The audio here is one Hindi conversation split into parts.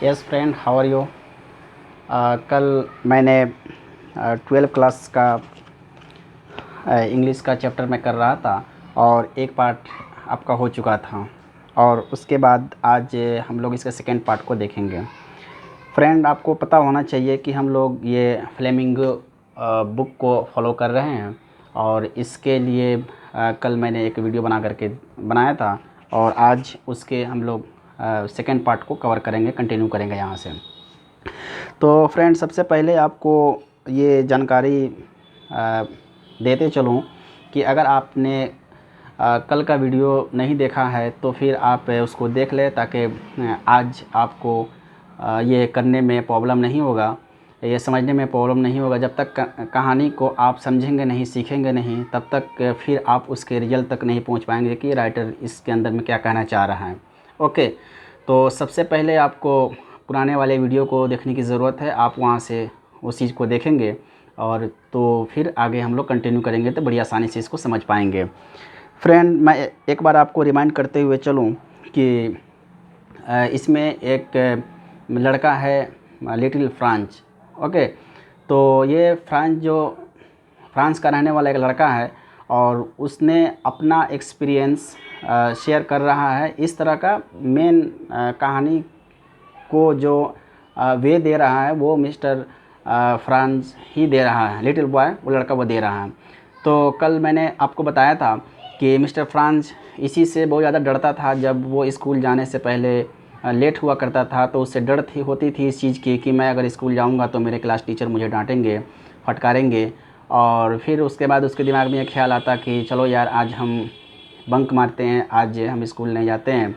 Yes friend, how are you. कल मैंने 12 क्लास का इंग्लिश का चैप्टर मैं कर रहा था और एक पार्ट आपका हो चुका था और उसके बाद आज हम लोग इसके सेकेंड पार्ट को देखेंगे। फ्रेंड, आपको पता होना चाहिए कि हम लोग ये फ्लेमिंगो बुक को फॉलो कर रहे हैं और इसके लिए कल मैंने एक वीडियो बनाया था और आज उसके हम लोग सेकेंड पार्ट को कवर करेंगे, कंटिन्यू करेंगे यहाँ से। तो फ्रेंड, सबसे पहले आपको ये जानकारी देते चलूँ कि अगर आपने कल का वीडियो नहीं देखा है तो फिर आप उसको देख लें ताकि आज आपको ये करने में प्रॉब्लम नहीं होगा, ये समझने में प्रॉब्लम नहीं होगा। जब तक कहानी को आप समझेंगे नहीं, सीखेंगे नहीं, तब तक फिर आप उसके रिजल्ट तक नहीं पहुंच पाएंगे कि राइटर इसके अंदर में क्या कहना चाह रहा है। ओके, तो सबसे पहले आपको पुराने वाले वीडियो को देखने की ज़रूरत है। आप वहाँ से उस चीज़ को देखेंगे और तो फिर आगे हम लोग कंटिन्यू करेंगे तो बड़ी आसानी से इसको समझ पाएंगे। फ्रेंड, मैं एक बार आपको रिमाइंड करते हुए चलूँ कि इसमें एक लड़का है लिटिल फ्रांस। ओके, तो ये फ्रांस का रहने वाला एक लड़का है और उसने अपना एक्सपीरियंस शेयर कर रहा है। इस तरह का मेन कहानी को जो वे दे रहा है वो मिस्टर फ्रांस ही दे रहा है, लिटिल बॉय वो लड़का वो दे रहा है। तो कल मैंने आपको बताया था कि मिस्टर फ्रांस इसी से बहुत ज़्यादा डरता था। जब वो स्कूल जाने से पहले लेट हुआ करता था तो उससे डर होती थी इस चीज़ की कि मैं अगर स्कूल जाऊंगा तो मेरे क्लास टीचर मुझे डांटेंगे, फटकारेंगे। और फिर उसके बाद उसके दिमाग में ये ख्याल आता कि चलो यार, आज हम बंक मारते हैं, आज हम स्कूल नहीं जाते हैं।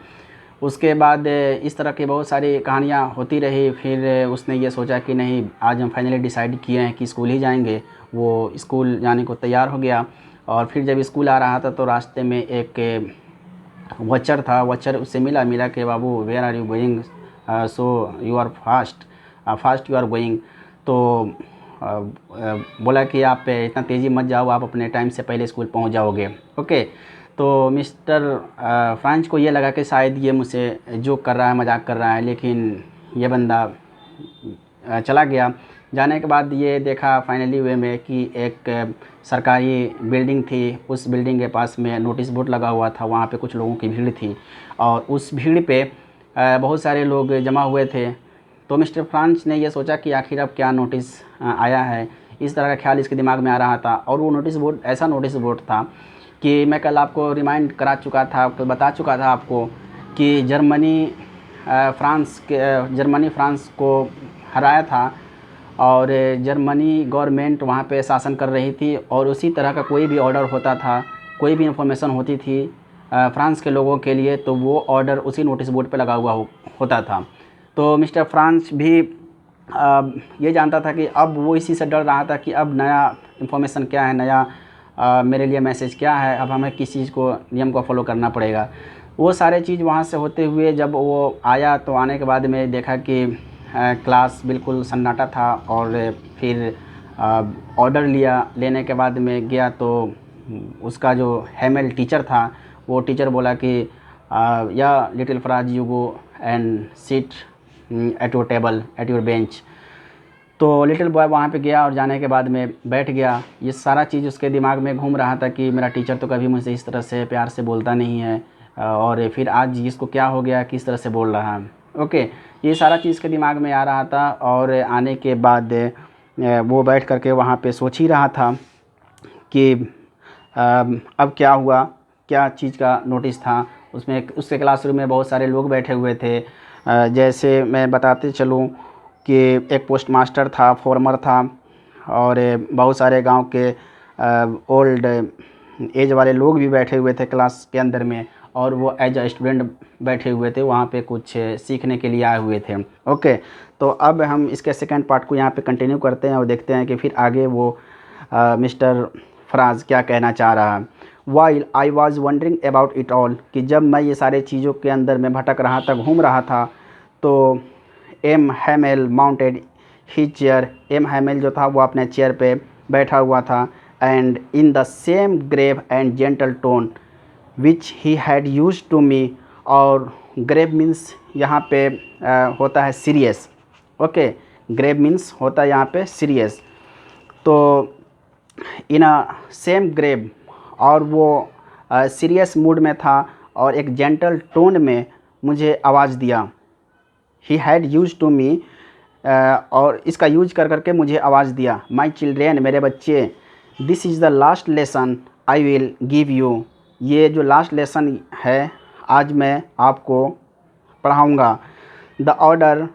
उसके बाद इस तरह की बहुत सारी कहानियाँ होती रही। फिर उसने ये सोचा कि नहीं, आज हम फाइनली डिसाइड किए हैं कि स्कूल ही जाएंगे। वो स्कूल जाने को तैयार हो गया और फिर जब स्कूल आ रहा था तो रास्ते में एक वॉचर था। वॉचर उससे मिला कि बाबू, where are you going, so you are fast you are going. तो बोला कि आप इतना तेज़ी मत जाओ, आप अपने टाइम से पहले स्कूल पहुंच जाओगे। ओके, तो मिस्टर फ्रांस को ये लगा कि शायद ये मुझसे जोक कर रहा है, मजाक कर रहा है, लेकिन ये बंदा चला गया। जाने के बाद ये देखा फाइनली वे में कि एक सरकारी बिल्डिंग थी। उस बिल्डिंग के पास में नोटिस बोर्ड लगा हुआ था, वहाँ पे कुछ लोगों की भीड़ थी और उस भीड़ पे बहुत सारे लोग जमा हुए थे। तो मिस्टर फ्रांस ने ये सोचा कि आखिर अब क्या नोटिस आया है, इस तरह का ख्याल इसके दिमाग में आ रहा था। और वो नोटिस बोर्ड ऐसा नोटिस बोर्ड था कि मैं कल आपको रिमाइंड करा चुका था, बता चुका था आपको कि जर्मनी फ्रांस को हराया था और जर्मनी गवर्नमेंट वहाँ पे शासन कर रही थी। और उसी तरह का कोई भी ऑर्डर होता था, कोई भी इंफॉर्मेशन होती थी फ्रांस के लोगों के लिए, तो वो ऑर्डर उसी नोटिस बोर्ड पे लगा हुआ होता था। तो मिस्टर फ्रांस भी ये जानता था कि अब वो इसी से डर रहा था कि अब नया इंफॉर्मेशन क्या है, नया मेरे लिए मैसेज क्या है, अब हमें किस चीज़ को, नियम को फॉलो करना पड़ेगा। वो सारे चीज़ वहाँ से होते हुए जब वो आया तो आने के बाद में देखा कि क्लास बिल्कुल सन्नाटा था। और फिर ऑर्डर लेने के बाद में गया तो उसका जो हेमेल टीचर था, वो टीचर बोला कि या little France, you go and sit at your table, at your bench. तो लिटिल बॉय वहाँ पे गया और जाने के बाद में बैठ गया। ये सारा चीज़ उसके दिमाग में घूम रहा था कि मेरा टीचर तो कभी मुझसे इस तरह से प्यार से बोलता नहीं है और फिर आज इसको क्या हो गया, किस तरह से बोल रहा है। ओके, ये सारा चीज़ के दिमाग में आ रहा था। और आने के बाद वो बैठ करके वहाँ पे सोच ही रहा था कि अब क्या हुआ, क्या चीज़ का नोटिस था। उसमें उसके क्लासरूम में बहुत सारे लोग बैठे हुए थे। जैसे मैं बताते चलूँ कि एक पोस्ट मास्टर था, फॉर्मर था और बहुत सारे गांव के ओल्ड एज वाले लोग भी बैठे हुए थे क्लास के अंदर में। और वो एज अ स्टूडेंट बैठे हुए थे, वहाँ पे कुछ सीखने के लिए आए हुए थे। ओके, तो अब हम इसके सेकंड पार्ट को यहाँ पे कंटिन्यू करते हैं और देखते हैं कि फिर आगे वो मिस्टर फ्रांस क्या कहना चाह रहा है। While I was wondering about it all, कि जब मैं ये सारे चीज़ों के अंदर में भटक रहा था, घूम रहा था, तो M Hamel mounted his chair, M Hamel जो था वो अपने चेयर पे बैठा हुआ था। And in the same grave and gentle tone which he had used to me, और ग्रेव मीन्स यहाँ पे होता है सीरियस। ओके, ग्रेव मीन्स होता है यहाँ पे सीरियस। तो इन अ सेम ग्रेव, और वो सीरियस मूड में था और एक जेंटल टोन में मुझे आवाज़ दिया। He had use to me, और इसका यूज कर करके मुझे आवाज़ दिया। माई चिल्ड्रेन, मेरे बच्चे, this is the last lesson I will give you, ये जो लास्ट लेसन है आज मैं आपको पढ़ाऊँगा। The order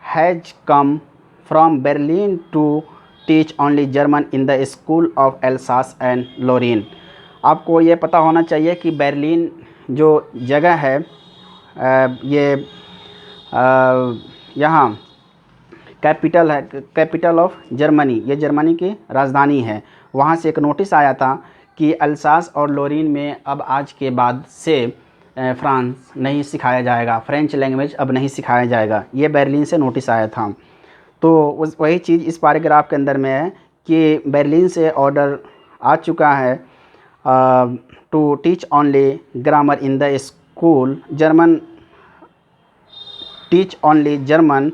has come from Berlin to teach only German in the school of Alsace and Lorraine. आपको ये पता होना चाहिए कि बर्लिन जो जगह है, ये यहाँ कैपिटल है, कैपिटल ऑफ जर्मनी, ये जर्मनी की राजधानी है। वहाँ से एक नोटिस आया था कि अल्सास और लोरीन में अब आज के बाद से फ्रांस नहीं सिखाया जाएगा, फ्रेंच लैंग्वेज अब नहीं सिखाया जाएगा। ये बर्लिन से नोटिस आया था। तो वही चीज़ इस पैराग्राफ के अंदर में है कि बर्लिन से ऑर्डर आ चुका है to teach only grammar in the school German, teach only German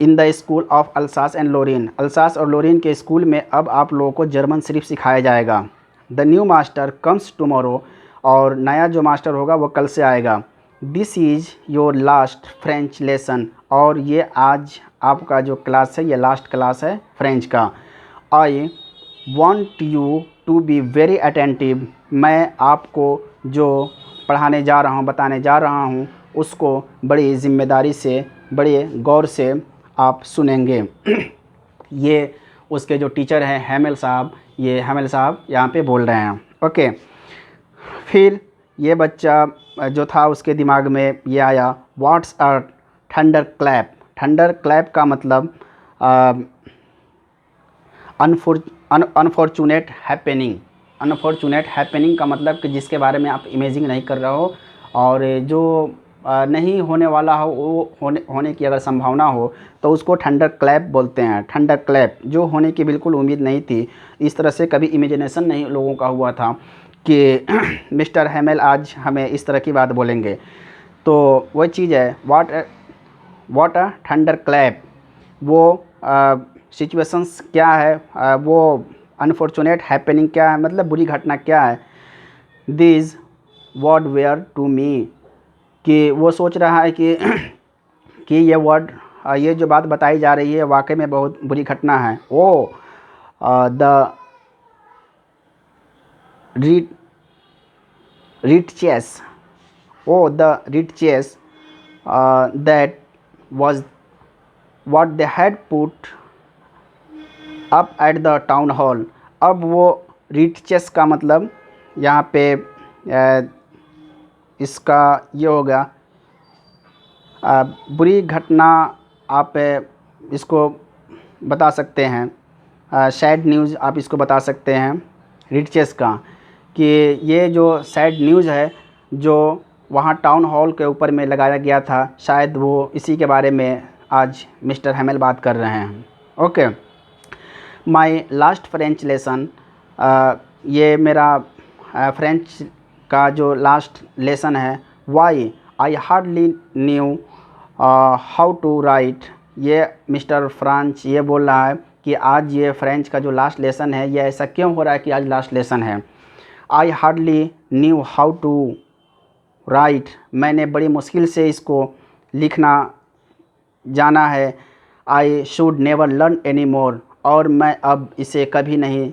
in the school of Alsace and Lorraine. Alsace और लोरीन के स्कूल में अब आप लोगों को जर्मन सिर्फ सिखाया जाएगा। The new master comes tomorrow, और नया जो मास्टर होगा वो कल से आएगा। This is your last French lesson, और ये आज आपका जो क्लास है ये लास्ट क्लास है फ्रेंच का। I want you to be very attentive, मैं आपको जो पढ़ाने जा रहा हूँ, बताने जा रहा हूँ, उसको बड़ी ज़िम्मेदारी से, बड़े गौर से आप सुनेंगे। ये उसके जो टीचर हैं हैमेल साहब, ये हैमेल साहब यहाँ पे बोल रहे हैं। ओके, फिर ये बच्चा जो था उसके दिमाग में ये आया, what's a thunder clap. Thunder clap का मतलब अनफॉर्चुनेट हैपनिंग। अनफॉर्चुनेट हैपनिंग का मतलब कि जिसके बारे में आप इमेजिंग नहीं कर रहे हो, और जो नहीं होने वाला हो, वो होने की अगर संभावना हो तो उसको थंडर क्लैप बोलते हैं। थंडर क्लैप, जो होने की बिल्कुल उम्मीद नहीं थी, इस तरह से कभी इमेजिनेशन नहीं लोगों का हुआ था कि मिस्टर हैमेल आज हमें इस तरह की बात बोलेंगे। तो वही चीज़ है, व्हाट अ थंडर क्लैप, वो सिचुएशंस क्या है, वो अनफॉर्चुनेट हैपनिंग क्या है, मतलब बुरी घटना क्या है। This word were to me, कि वो सोच रहा है कि कि ये वर्ड, ये जो बात बताई जा रही है वाकई में बहुत बुरी घटना है। Oh the riches, oh the riches that was what they had put up at the town hall। अब वो रिचेस का मतलब यहाँ पे इसका ये होगा बुरी घटना, आप इसको बता सकते हैं, सैड न्यूज़ आप इसको बता सकते हैं रिचेस का, कि ये जो सैड न्यूज़ है जो वहाँ टाउन हॉल के ऊपर में लगाया गया था, शायद वो इसी के बारे में आज मिस्टर हैमेल बात कर रहे हैं। Okay, my last French lesson, ये मेरा फ्रेंच का जो लास्ट लेसन है। Why I hardly knew how to write, ये मिस्टर फ्रांच ये बोल रहा है कि आज ये फ्रेंच का जो लास्ट लेसन है, ये ऐसा क्यों हो रहा है कि आज लास्ट लेसन है। I hardly knew how to write, मैंने बड़ी मुश्किल से इसको लिखना जाना है। I should never learn any more, और मैं अब इसे कभी नहीं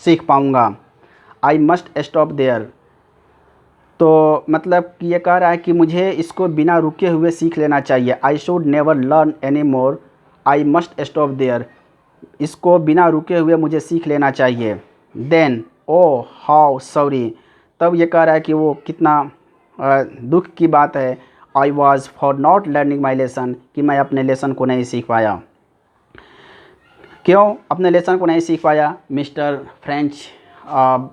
सीख पाऊँगा। आई मस्ट स्टॉप देयर, तो मतलब कि ये कह रहा है कि मुझे इसको बिना रुके हुए सीख लेना चाहिए। I should never learn any more, I must stop there, इसको बिना रुके हुए मुझे सीख लेना चाहिए। देन ओ हाउ सॉरी, तब ये कह रहा है कि वो कितना दुख की बात है। I was for not learning my lesson, कि मैं अपने लेसन को नहीं सीख पाया। क्यों अपने लेसन को नहीं सीख पाया? मिस्टर फ्रेंच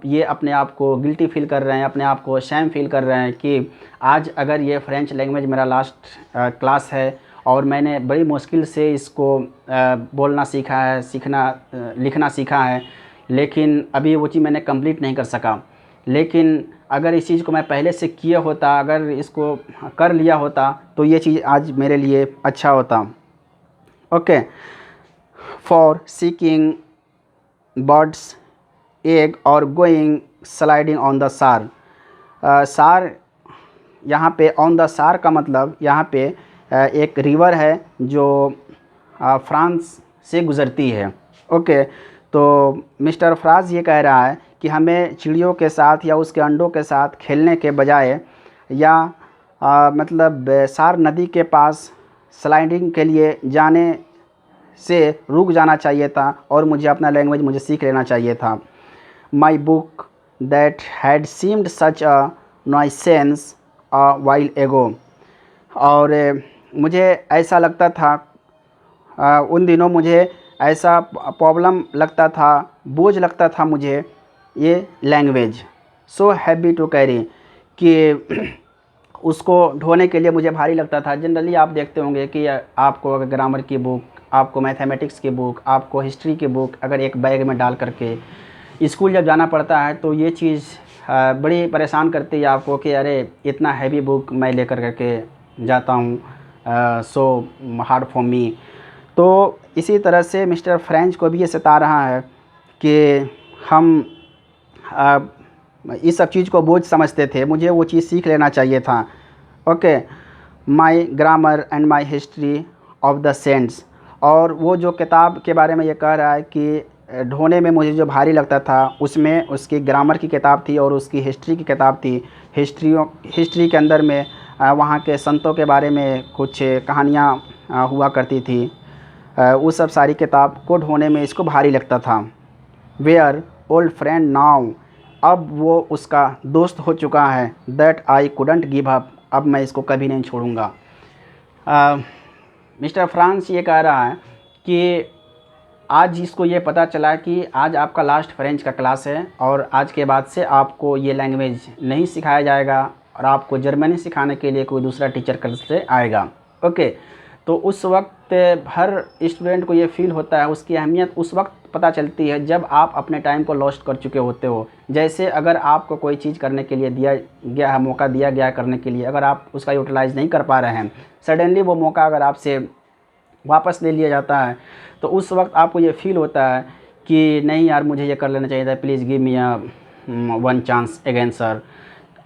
ये अपने आप को गिल्टी फील कर रहे हैं, अपने आप को शैम फील कर रहे हैं कि आज अगर ये फ्रेंच लैंग्वेज मेरा लास्ट क्लास है और मैंने बड़ी मुश्किल से इसको बोलना सीखा है, लिखना सीखा है, लेकिन अभी वो चीज़ मैंने कंप्लीट नहीं कर सका। लेकिन अगर इस चीज़ को मैं पहले से किया होता, अगर इसको कर लिया होता तो ये चीज़ आज मेरे लिए अच्छा होता। Okay, for seeking birds egg और गोइंग स्लाइडिंग ऑन द सार। सार यहाँ पे ऑन द सार का मतलब यहाँ पे एक रिवर है जो फ्रांस से गुज़रती है। ओके, तो मिस्टर फ्राज ये कह रहा है कि हमें चिड़ियों के साथ या उसके अंडों के साथ खेलने के बजाय या मतलब सार नदी के पास स्लाइडिंग के लिए जाने से रुक जाना चाहिए था और मुझे अपना लैंग्वेज मुझे सीख लेना चाहिए था। My book that had seemed such a nuisance a while एगो। और मुझे ऐसा लगता था, उन दिनों मुझे ऐसा प्रॉब्लम लगता था, बोझ लगता था मुझे ये language, so heavy to carry, कि उसको ढोने के लिए मुझे भारी लगता था। जनरली आप देखते होंगे कि आपको अगर ग्रामर की बुक, आपको मैथमेटिक्स की बुक, आपको हिस्ट्री की बुक अगर एक बैग में डाल करके स्कूल जब जाना पड़ता है तो ये चीज़ बड़ी परेशान करती है आपको कि अरे इतना हैवी बुक मैं लेकर करके जाता हूँ, सो हार्ड फॉर मी। तो इसी तरह से मिस्टर फ्रेंच को भी ये सता रहा है कि हम इस सब चीज़ को बोझ समझते थे, मुझे वो चीज़ सीख लेना चाहिए था। Okay, my grammar and my history of the saints. और वो जो किताब के बारे में ये कह रहा है कि ढोने में मुझे जो भारी लगता था उसमें उसकी ग्रामर की किताब थी और उसकी हिस्ट्री की किताब थी। हिस्ट्री के अंदर में वहाँ के संतों के बारे में कुछ कहानियाँ हुआ करती थी। उस सब सारी किताब को ढोने में इसको भारी लगता था। वेयर ओल्ड फ्रेंड नाउ, अब वो उसका दोस्त हो चुका है। That I couldn't give up, अब मैं इसको कभी नहीं छोड़ूंगा। मिस्टर फ्रांस ये कह रहा है कि आज इसको ये पता चला कि आज आपका लास्ट फ्रेंच का क्लास है और आज के बाद से आपको ये लैंग्वेज नहीं सिखाया जाएगा और आपको जर्मनी सिखाने के लिए कोई दूसरा टीचर कल से आएगा। ओके, तो उस वक्त हर स्टूडेंट को ये फील होता है, उसकी अहमियत उस वक्त पता चलती है जब आप अपने टाइम को लॉस्ट कर चुके होते हो। जैसे अगर आपको कोई चीज़ करने के लिए दिया गया है, मौका दिया गया करने के लिए, अगर आप उसका यूटिलाइज़ नहीं कर पा रहे हैं, सडनली वो मौका अगर आपसे वापस ले लिया जाता है तो उस वक्त आपको ये फील होता है कि नहीं यार मुझे ये कर लेना चाहिए था, please give me a one chance again sir.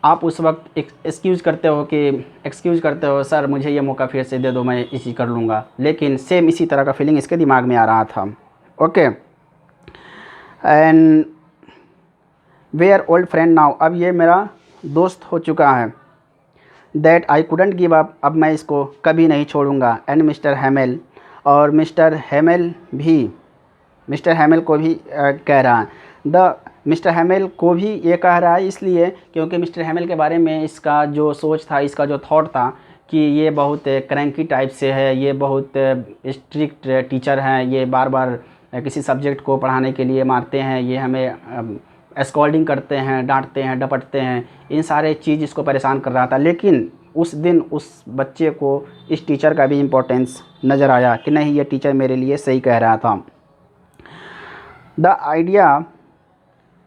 आप उस वक्त एक्सक्यूज़ करते हो सर मुझे ये मौका फिर से दे दो, मैं इसी कर लूँगा। लेकिन सेम इसी तरह का फीलिंग इसके दिमाग में आ रहा था। Okay, and were old friend now, अब ये मेरा दोस्त हो चुका है। That I couldn't give up, अब मैं इसको कभी नहीं छोड़ूंगा। एंड मिस्टर हैमेल, और मिस्टर हैमेल को भी कह रहा है। मिस्टर हैमेल को भी ये कह रहा है इसलिए क्योंकि मिस्टर हैमेल के बारे में इसका जो सोच था, इसका जो थॉट था कि ये बहुत क्रैंकी टाइप से है, ये बहुत स्ट्रिक्ट टीचर हैं, ये बार बार किसी सब्जेक्ट को पढ़ाने के लिए मारते हैं, ये हमें स्कॉल्डिंग करते हैं, डांटते हैं, डपटते हैं, इन सारे चीज़ इसको परेशान कर रहा था। लेकिन उस दिन उस बच्चे को इस टीचर का भी इम्पोर्टेंस नज़र आया कि नहीं ये टीचर मेरे लिए सही कह रहा था। The idea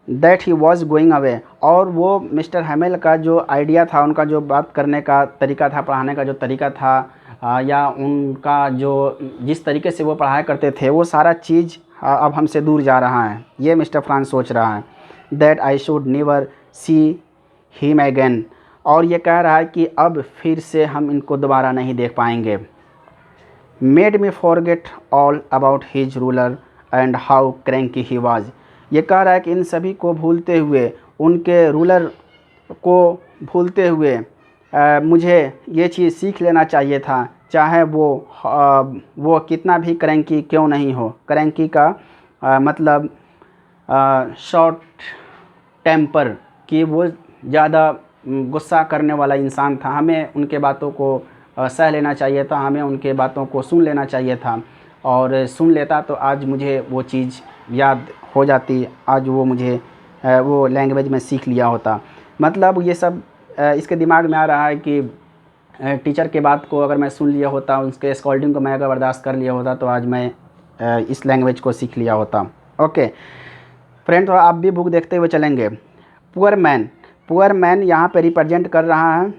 that he was going away, और वो मिस्टर हैमेल का जो आइडिया था, उनका जो बात करने का तरीका था, पढ़ाने का जो तरीका था, या उनका जो जिस तरीके से वो पढ़ाया करते थे, वो सारा चीज़ अब हमसे दूर जा रहा है, ये मिस्टर फ्रांस सोच रहा है। That I should never see him again, और ये कह रहा है कि अब फिर से हम इनको दोबारा नहीं देख पाएंगे। Made me forget all about his ruler and how cranky he was, ये कह रहा है कि इन सभी को भूलते हुए, उनके रूलर को भूलते हुए मुझे ये चीज़ सीख लेना चाहिए था, चाहे वो कितना भी क्रैंकी क्यों नहीं हो। क्रैंकी का मतलब शॉर्ट टेम्पर, कि वो ज़्यादा गुस्सा करने वाला इंसान था। हमें उनके बातों को सह लेना चाहिए था, हमें उनके बातों को सुन लेना चाहिए था, और सुन लेता तो आज मुझे वो चीज़ याद हो जाती, आज वो मुझे वो लैंग्वेज में सीख लिया होता। मतलब ये सब इसके दिमाग में आ रहा है कि टीचर के बात को अगर मैं सुन लिया होता, उसके स्कॉल्डिंग को मैं अगर बर्दाश्त कर लिया होता तो आज मैं इस लैंग्वेज को सीख लिया होता। ओके फ्रेंड, थोड़ा आप भी बुक देखते हुए चलेंगे। पुअर मैन यहाँ पे रिप्रेजेंट कर रहा है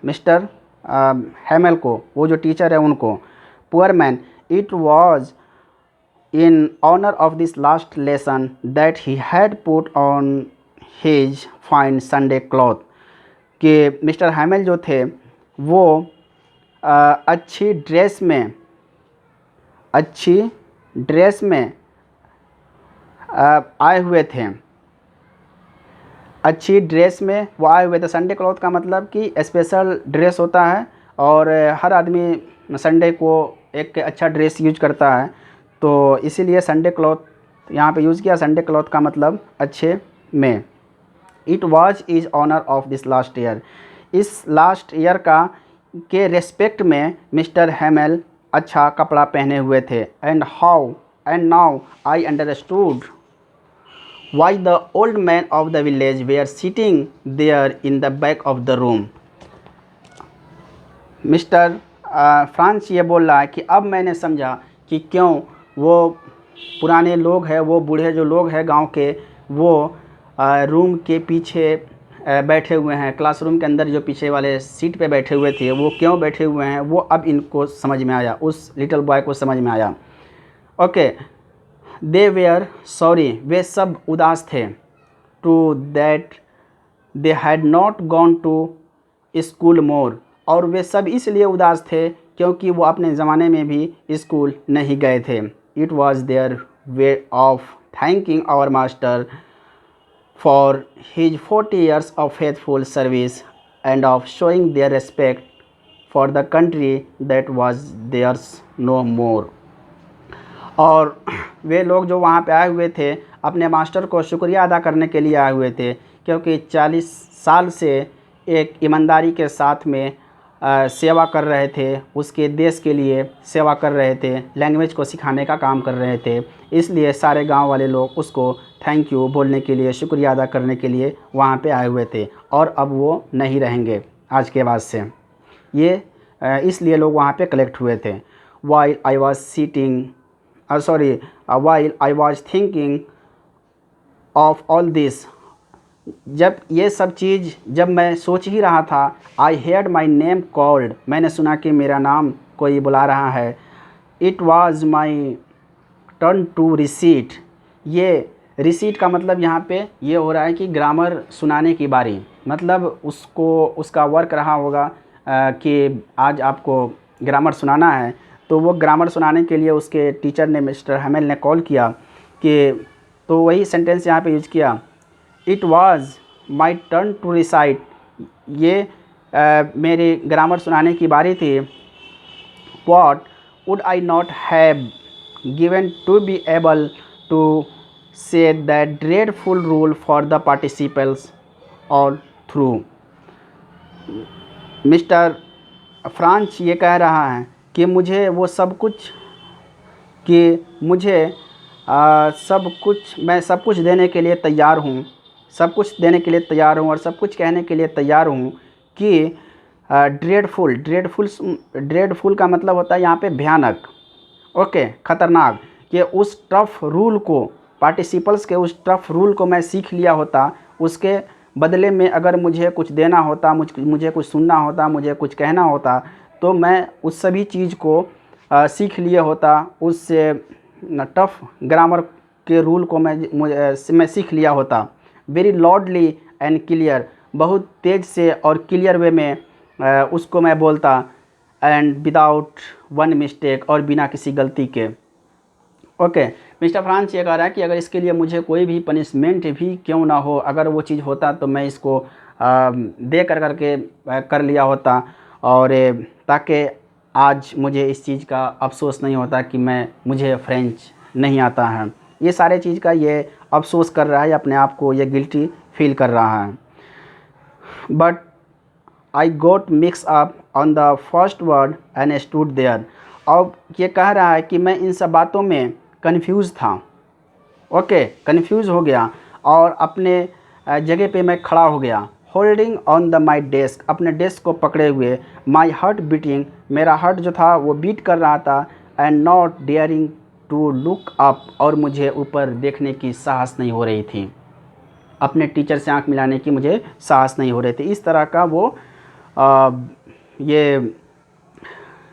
मिस्टर हैमेल को, वो जो टीचर है उनको। Poor man, it was in honour of this last lesson that he had put on his fine Sunday cloth, कि मिस्टर हैमेल जो थे वो अच्छी ड्रेस में आए हुए थे, अच्छी ड्रेस में वो आए हुए थे। संडे क्लॉथ का मतलब कि स्पेशल ड्रेस होता है और हर आदमी संडे को एक अच्छा ड्रेस यूज करता है, तो इसीलिए संडे क्लॉथ यहाँ पे यूज़ किया। संडे क्लॉथ का मतलब अच्छे में। It was is honour of this last year, इस लास्ट ईयर का के रेस्पेक्ट में मिस्टर हैमेल अच्छा कपड़ा पहने हुए थे। And now I understood why the old men of the village were sitting there in the back of the room। Mister France ये बोल रहा है कि अब मैंने समझा कि क्यों वो पुराने लोग हैं, वो बूढ़े जो लोग हैं गांव के, वो रूम के पीछे बैठे हुए हैं, क्लासरूम के अंदर जो पीछे वाले सीट पे बैठे हुए थे, वो क्यों बैठे हुए हैं, वो अब इनको समझ में आया, उस लिटिल बॉय को समझ में आया। ओके, दे वेयर सॉरी, वे सब उदास थे। To that they had not gone to school more, और वे सब इसलिए उदास थे क्योंकि वो अपने ज़माने में भी स्कूल नहीं गए थे। It was their way of thanking our master for his 40 years of faithful service and of showing their respect for the country that was theirs no more। और वे लोग जो वहाँ पे आए हुए थे अपने मास्टर को शुक्रिया अदा करने के लिए आए हुए थे, क्योंकि 40 साल से एक ईमानदारी के साथ में सेवा कर रहे थे, उसके देश के लिए सेवा कर रहे थे, लैंग्वेज को सिखाने का काम कर रहे थे। इसलिए सारे गांव वाले लोग उसको थैंक यू बोलने के लिए, शुक्रिया अदा करने के लिए वहाँ पे आए हुए थे, और अब वो नहीं रहेंगे आज के बाद से। ये इसलिए लोग वहाँ पे कलेक्ट हुए थे। while I was thinking of all this, जब ये सब चीज़ जब मैं सोच ही रहा था, I heard my name called, मैंने सुना कि मेरा नाम कोई बुला रहा है। It was my turn to recite, ये रिसीट का मतलब यहाँ पे ये हो रहा है कि ग्रामर सुनाने की बारी, मतलब उसका वर्क रहा होगा कि आज आपको ग्रामर सुनाना है, तो वो ग्रामर सुनाने के लिए उसके टीचर ने, मिस्टर हैमेल ने कॉल किया कि, तो वही सेंटेंस यहाँ पे यूज़ किया, it was my turn to recite, ये मेरी ग्रामर सुनाने की बारी थी। What would I not have given to be able to say that dreadful rule for the participles all through. Mister Franz ये कह रहा है कि मुझे वो सब कुछ, कि मुझे मैं सब कुछ देने के लिए तैयार हूँ, सब कुछ देने के लिए तैयार हूँ और सब कुछ कहने के लिए तैयार हूँ कि ड्रेडफुल का मतलब होता है यहाँ पे भयानक, ओके, ख़तरनाक, कि उस टफ रूल को, पार्टिसिपल्स के उस टफ रूल को मैं सीख लिया होता, उसके बदले में अगर मुझे कुछ देना होता, मुझे कुछ सुनना होता, मुझे कुछ कहना होता, तो मैं उस सभी चीज़ को सीख लिया होता, उस टफ ग्रामर के रूल को मैं सीख लिया होता। वेरी लॉडली एंड क्लियर, बहुत तेज़ से और क्लियर वे में उसको मैं बोलता, एंड विदाउट वन मिस्टेक, और बिना किसी गलती के। ओके, मिस्टर फ्रांस ये कह रहा है कि अगर इसके लिए मुझे कोई भी पनिशमेंट भी क्यों ना हो, अगर वो चीज़ होता तो मैं इसको दे करके कर लिया होता, और ताकि आज मुझे इस चीज़ का अफसोस नहीं होता कि मुझे फ्रेंच नहीं आता है। ये सारे चीज़ का ये अफसोस कर रहा है, अपने आप को ये गिल्टी फील कर रहा है। But I got mix up on the first word and stood there. अब ये कह रहा है कि मैं इन सब बातों में कन्फ्यूज़ था, ओके, कन्फ्यूज़ हो गया और अपने जगह पे मैं खड़ा हो गया। Holding on the my desk, अपने डेस्क को पकड़े हुए। माई हार्ट बीटिंग, मेरा हार्ट जो था वो बीट कर रहा था। And not daring to look up, और मुझे ऊपर देखने की साहस नहीं हो रही थी। अपने टीचर से आंख मिलाने की मुझे साहस नहीं हो रहे थे। इस तरह का वो ये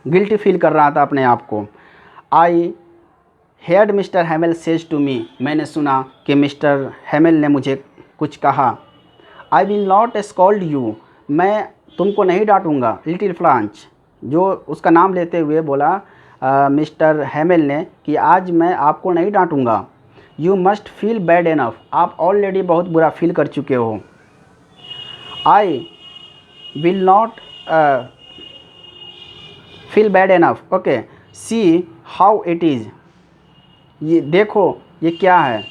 गिल्टी फील कर रहा था अपने आप को। I heard mister Hamel says to me, मैंने सुना कि मिस्टर हैमेल ने मुझे कुछ कहा। I will not scold you, मैं तुमको नहीं डांटूंगा। लिटिल फ्रांच, जो उसका नाम लेते हुए बोला मिस्टर हैमेल ने कि आज मैं आपको नहीं डांटूंगा। You must feel bad enough, आप ऑलरेडी बहुत बुरा फील कर चुके हो। I will not feel bad enough, okay, see how it is, ये देखो ये क्या है।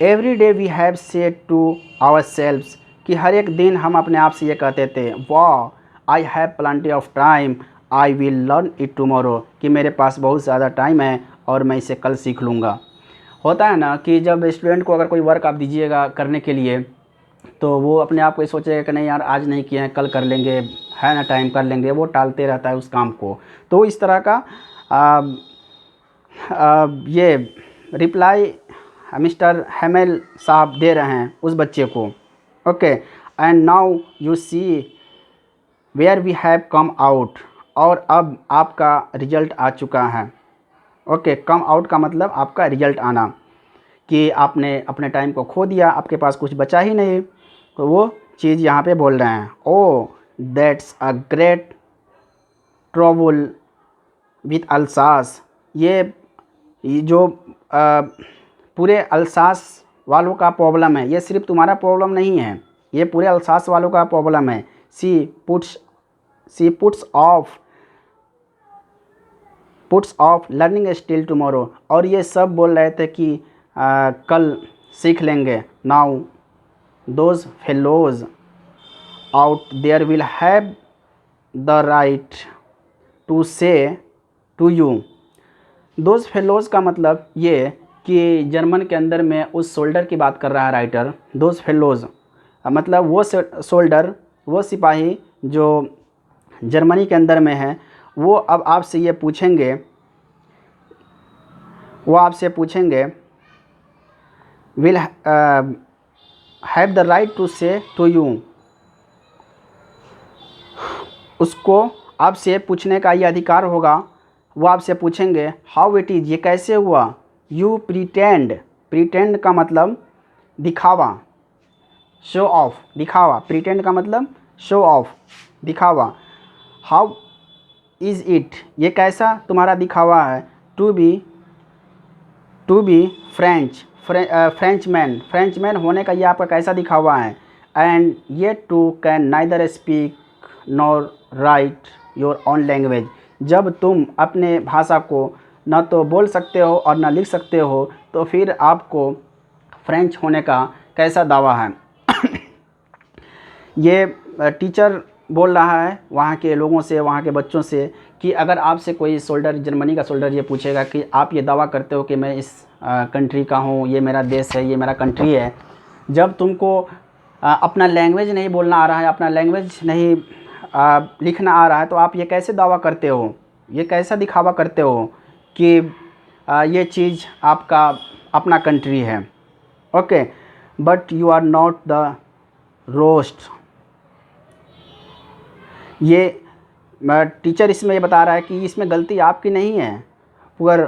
Every day we have said to ourselves, कि हर एक दिन हम अपने आप से ये कहते थे, वाह I have plenty of time, I will learn it tomorrow, कि मेरे पास बहुत ज़्यादा टाइम है और मैं इसे कल सीख लूँगा। होता है ना कि जब स्टूडेंट को अगर कोई वर्क आप दीजिएगा करने के लिए, तो वो अपने आप को ये सोचेगा कि नहीं यार आज नहीं किए हैं, कल कर लेंगे, है ना टाइम कर लेंगे, वो टालते रहता है उस काम को। तो इस तरह का ये रिप्लाई मिस्टर हैमेल साहब दे रहे हैं उस बच्चे को। Okay, and now you see where we have come out, और अब आपका रिजल्ट आ चुका है। ओके, कम आउट का मतलब आपका रिजल्ट आना, कि आपने अपने टाइम को खो दिया, आपके पास कुछ बचा ही नहीं। तो वो चीज़ यहाँ पे बोल रहे हैं। ओ that's a great trouble with Alsace, ये जो पूरे अल्सास वालों का प्रॉब्लम है, ये सिर्फ तुम्हारा प्रॉब्लम नहीं है, ये पूरे अल्सास वालों का प्रॉब्लम है। See puts off learning still tomorrow, और ये सब बोल रहे थे कि कल सीख लेंगे। Now those fellows out there will have the right to say to you. Those fellows का मतलब ये कि जर्मन के अंदर में उस सोल्डर की बात कर रहा है राइटर। दोज फेलोज़ मतलब वो सोल्डर, वो सिपाही जो जर्मनी के अंदर में है, वो अब आपसे ये पूछेंगे, will have the right to say to you, उसको आपसे पूछने का ये अधिकार होगा। वो आपसे पूछेंगे हाउ इट इज़, ये कैसे हुआ। यू प्रीटेंड का मतलब दिखावा, शो ऑफ, दिखावा। प्रीटेंड का मतलब शो ऑफ, दिखावा। हाउ इज़ इट, ये कैसा तुम्हारा दिखावा है। टू बी फ्रेंचमैन होने का ये आपका कैसा दिखावा है। एंड ये too can neither speak nor write your own language, जब तुम अपने भाषा को न तो बोल सकते हो और न लिख सकते हो, तो फिर आपको फ्रेंच होने का कैसा दावा है। ये टीचर बोल रहा है वहाँ के लोगों से, वहाँ के बच्चों से, कि अगर आपसे कोई सोल्डर, जर्मनी का सोल्डर ये पूछेगा कि आप ये दावा करते हो कि मैं इस कंट्री का हूँ, ये मेरा देश है, ये मेरा कंट्री है, जब तुमको अपना लैंग्वेज नहीं बोलना आ रहा है, अपना लैंग्वेज नहीं लिखना आ रहा है, तो आप ये कैसे दावा करते हो, ये कैसा दिखावा करते हो कि ये चीज़ आपका अपना कंट्री है। Okay, but you are not the roast. ये टीचर इसमें ये बता रहा है कि इसमें गलती आपकी नहीं है। पुअर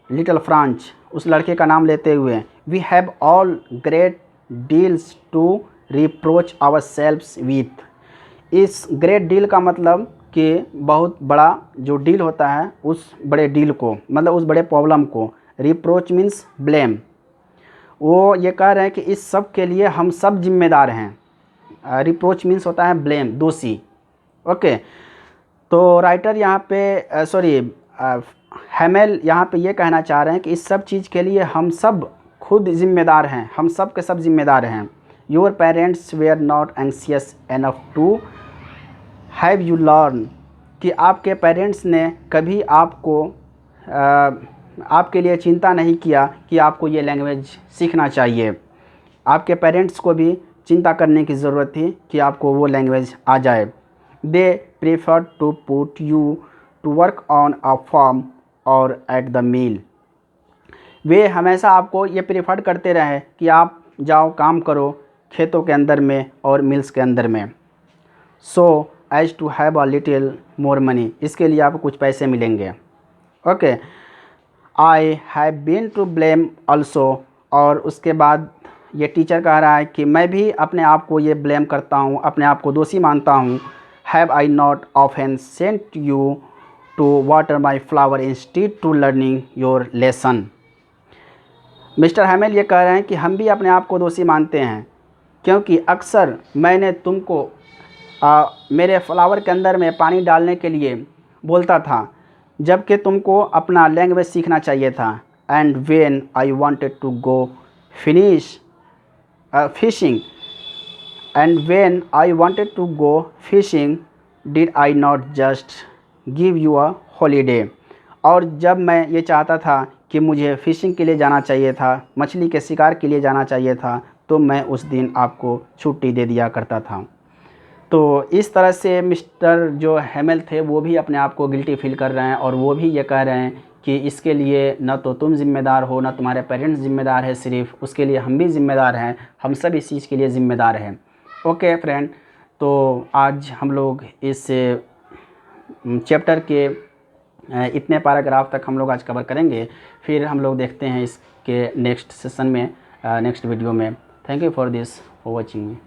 लिटिल फ्रांच, उस लड़के का नाम लेते हुए, we have all great deals to reproach ourselves with. इस ग्रेट डील का मतलब कि बहुत बड़ा जो डील होता है, उस बड़े डील को, मतलब उस बड़े प्रॉब्लम को, रिप्रोच मीन्स ब्लेम। वो ये कह रहे हैं कि इस सब के लिए हम सब जिम्मेदार हैं। रिप्रोच मीन्स होता है ब्लेम, दोषी। ओके, तो राइटर यहाँ पे हैमेल यहाँ पे ये कहना चाह रहे हैं कि इस सब चीज़ के लिए हम सब खुद जिम्मेदार हैं, हम सब के सब जिम्मेदार हैं। Your parents were not anxious enough to have you learn, कि आपके पेरेंट्स ने कभी आपको आपके लिए चिंता नहीं किया कि आपको ये लैंग्वेज सीखना चाहिए। आपके पेरेंट्स को भी चिंता करने की ज़रूरत थी कि आपको वो लैंग्वेज आ जाए। They prefer to put you to work on a farm और एट द मील। वे हमेशा आपको ये प्रेफर करते रहे कि आप जाओ काम करो खेतों के अंदर में और मिल्स के अंदर में। So as to have a little more money, इसके लिए आपको कुछ पैसे मिलेंगे। Okay, I have been to blame also, और उसके बाद ये टीचर कह रहा है कि मैं भी अपने आप को ये ब्लेम करता हूँ, अपने आप को दोषी मानता हूँ। Have I not often sent you to water my flower instead to learning your lesson. Mister Hamel ये कह रहे हैं कि हम भी अपने आप को दोषी मानते हैं, क्योंकि अक्सर मैंने तुमको मेरे फ्लावर के अंदर में पानी डालने के लिए बोलता था, जबकि तुमको अपना लैंग्वेज सीखना चाहिए था। And when I wanted to go finish fishing and when I wanted to go fishing did I not just give you a holiday. और जब मैं ये चाहता था कि मुझे फ़िशिंग के लिए जाना चाहिए था, मछली के शिकार के लिए जाना चाहिए था, तो मैं उस दिन आपको छुट्टी दे दिया करता था। तो इस तरह से मिस्टर जो हैमेल थे वो भी अपने आप को गिल्टी फील कर रहे हैं, और वो भी ये कह रहे हैं कि इसके लिए न तो तुम ज़िम्मेदार हो, न तुम्हारे पेरेंट्स ज़िम्मेदार है, सिर्फ उसके लिए हम भी ज़िम्मेदार हैं, हम सब इस चीज़ के लिए ज़िम्मेदार हैं। ओके फ्रेंड, तो आज हम लोग इस चैप्टर के इतने पैराग्राफ तक हम लोग आज कवर करेंगे, फिर हम लोग देखते हैं इसके नेक्स्ट सेशन में, नेक्स्ट वीडियो में। Thank you for this, for watching me.